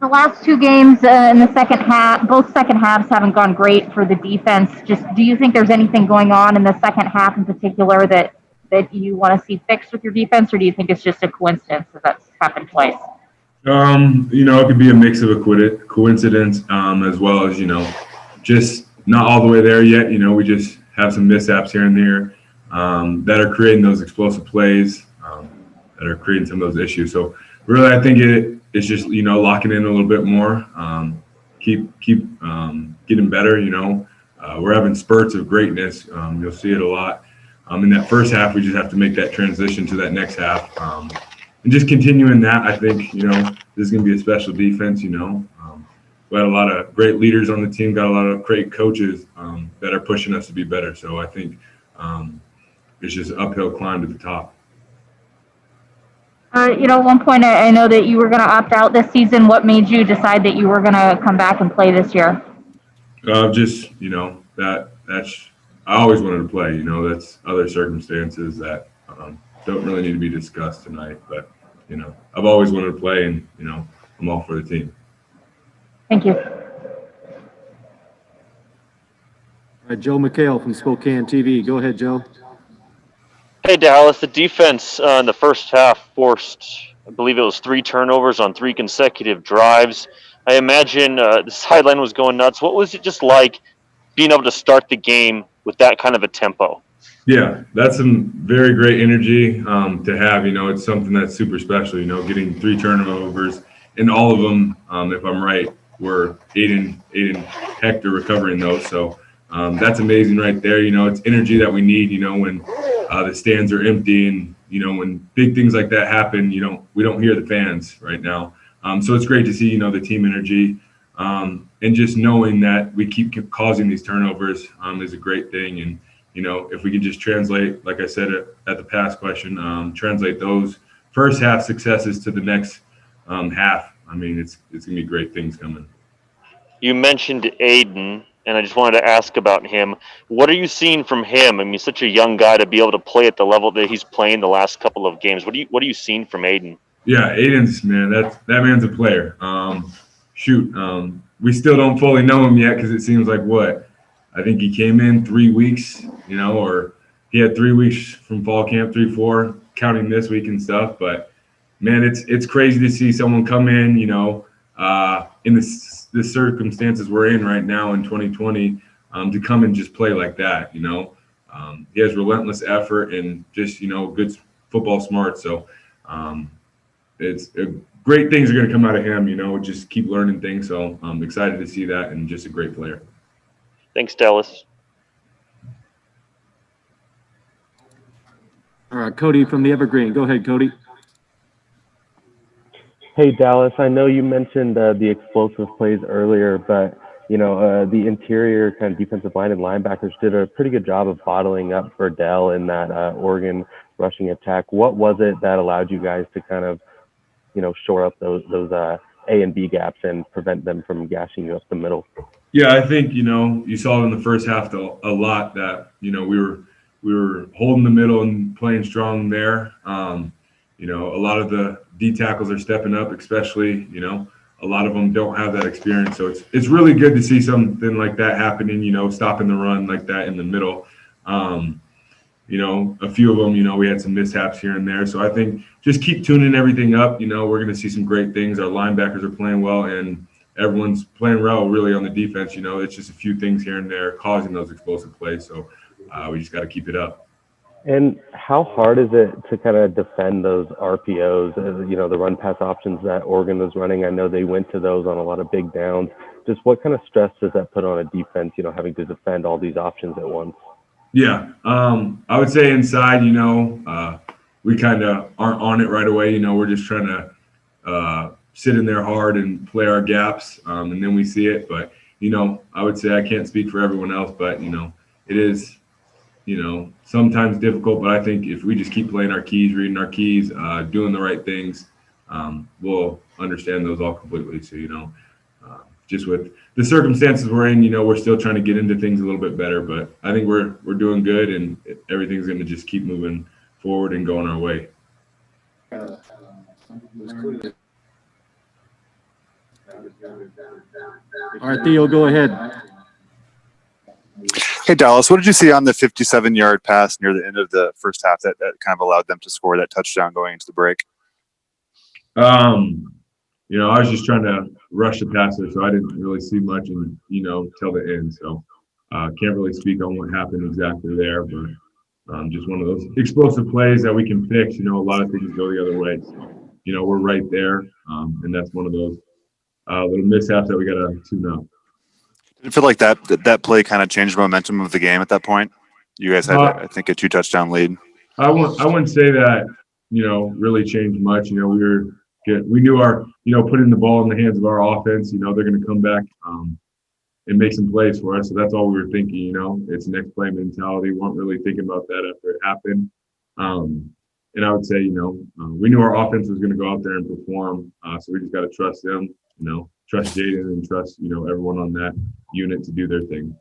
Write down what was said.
The last two games in the second half, both second halves haven't gone great for the defense. Just, do you think there's anything going on in the second half in particular that you want to see fixed with your defense, or do you think it's just a coincidence that that's happened twice? It could be a mix of a coincidence, as well as, just not all the way there yet. We just have some mishaps here and there that are creating those explosive plays, that are creating some of those issues. So really, I think it's just, locking in a little bit more, keep getting better. We're having spurts of greatness. You'll see it a lot. In that first half, we just have to make that transition to that next half. And just continuing that, I think, this is going to be a special defense. We had a lot of great leaders on the team, got a lot of great coaches that are pushing us to be better. So I think it's just an uphill climb to the top. At one point, I know that you were going to opt out this season. What made you decide that you were going to come back and play this year? Just, that's I always wanted to play. That's other circumstances that don't really need to be discussed tonight. But, I've always wanted to play, and, I'm all for the team. Thank you. All right, Joe McHale from Spokane TV. Go ahead, Joe. Hey, Dallas. The defense in the first half forced, I believe it was 3 turnovers on 3 consecutive drives. I imagine the sideline was going nuts. What was it just like being able to start the game with that kind of a tempo? Yeah, that's some very great energy to have. It's something that's super special, getting 3 turnovers, and all of them, if I'm right, were Aiden Hector recovering those. So that's amazing right there. It's energy that we need, when the stands are empty, and, when big things like that happen, we don't hear the fans right now. So it's great to see, the team energy, and just knowing that we keep causing these turnovers is a great thing. And, if we could just translate, like I said at the past question, translate those first half successes to the next half, it's going to be great things coming. You mentioned Aiden, and I just wanted to ask about him. What are you seeing from him? He's such a young guy to be able to play at the level that he's playing the last couple of games. What are you seeing from Aiden? Yeah, Aiden's, man, that man's a player. We still don't fully know him yet, because it seems like I think he came in 3 weeks, or he had 3 weeks from fall camp, 3-4, counting this week and stuff. But man, it's crazy to see someone come in, in the circumstances we're in right now in 2020, to come and just play like that. He has relentless effort and just, good football smart. So it's great things are going to come out of him. Just keep learning things. So I'm excited to see that, and just a great player. Thanks, Dallas. All right, Cody from the Evergreen. Go ahead, Cody. Hey, Dallas, I know you mentioned the explosive plays earlier, but, the interior kind of defensive line and linebackers did a pretty good job of bottling up for Dell in that Oregon rushing attack. What was it that allowed you guys to kind of, shore up those A and B gaps and prevent them from gashing you up the middle? Yeah, I think, you saw in the first half a lot that, we were holding the middle and playing strong there. A lot of the D tackles are stepping up, especially, a lot of them don't have that experience. So it's really good to see something like that happening, stopping the run like that in the middle. A few of them, we had some mishaps here and there. So I think just keep tuning everything up. We're going to see some great things. Our linebackers are playing well, and everyone's playing well really on the defense. It's just a few things here and there causing those explosive plays. So we just got to keep it up. And how hard is it to kind of defend those RPOs, the run pass options that Oregon was running? I know they went to those on a lot of big downs. Just what kind of stress does that put on a defense, having to defend all these options at once? Yeah, I would say inside, we kind of aren't on it right away. We're just trying to sit in there hard and play our gaps, and then we see it. But, I would say I can't speak for everyone else, but, it is, sometimes difficult. But I think if we just keep playing our keys, reading our keys, doing the right things, we'll understand those all completely. So, just with the circumstances we're in, we're still trying to get into things a little bit better, but I think we're doing good, and everything's going to just keep moving forward and going our way. All right, Theo, go ahead. Hey, Dallas, what did you see on the 57-yard pass near the end of the first half that kind of allowed them to score that touchdown going into the break? I was just trying to rush the passer, so I didn't really see much and, till the end. So can't really speak on what happened exactly there, but just one of those explosive plays that we can fix. A lot of things go the other way. So, we're right there, and that's one of those little mishaps that we got to tune up. Did it feel like that play kind of changed the momentum of the game at that point? You guys had, I think, a 2-touchdown lead. I wouldn't say that, really changed much. We were good. We knew our, putting the ball in the hands of our offense, they're going to come back and make some plays for us. So that's all we were thinking, it's next play mentality. We weren't really thinking about that after it happened. And I would say, we knew our offense was going to go out there and perform. So we just got to trust them, trust Jaden and trust, everyone on that unit to do their thing.